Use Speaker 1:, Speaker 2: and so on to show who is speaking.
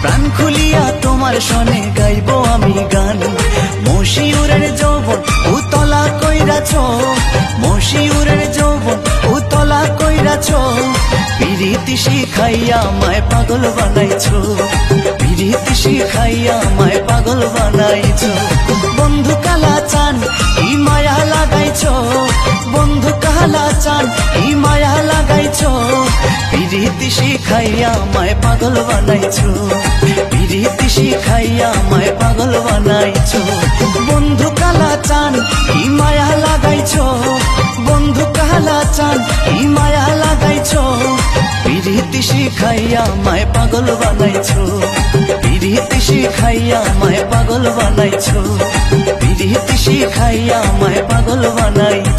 Speaker 1: প্রাণ খুলিয়া তোমার সনে গাইব আমি গান। মশিউরের যৌবন উতলা কইরাছ, মশিউরের যৌবন উতলা কইরাছ। পিরিতি শিখাইয়া আমায় পাগল বানাইছো, পিরিতি শিখাইয়া আমায় পাগল বানাইছো। বন্ধু কালা চান কি মায়া লাগাইছো, বন্ধু কালা চান কি মায়া লাগাইছো। পিরিতি শিখাইয়া আমায় পাগল বানাইছো, পিরিতি শিখাইয়া আমায় পাগল বানাইছো। বন্ধু কালা চান কি মায়া লাগাইছো, বন্ধু কালা চান কি মায়া লাগাইছো। পিরিতি শিখাইয়া আমায় পাগল বানাইছো, পিরিতি শিখাইয়া আমায় পাগল বানাইছো, পিরিতি শিখাইয়া আমায় পাগল বানাইছো।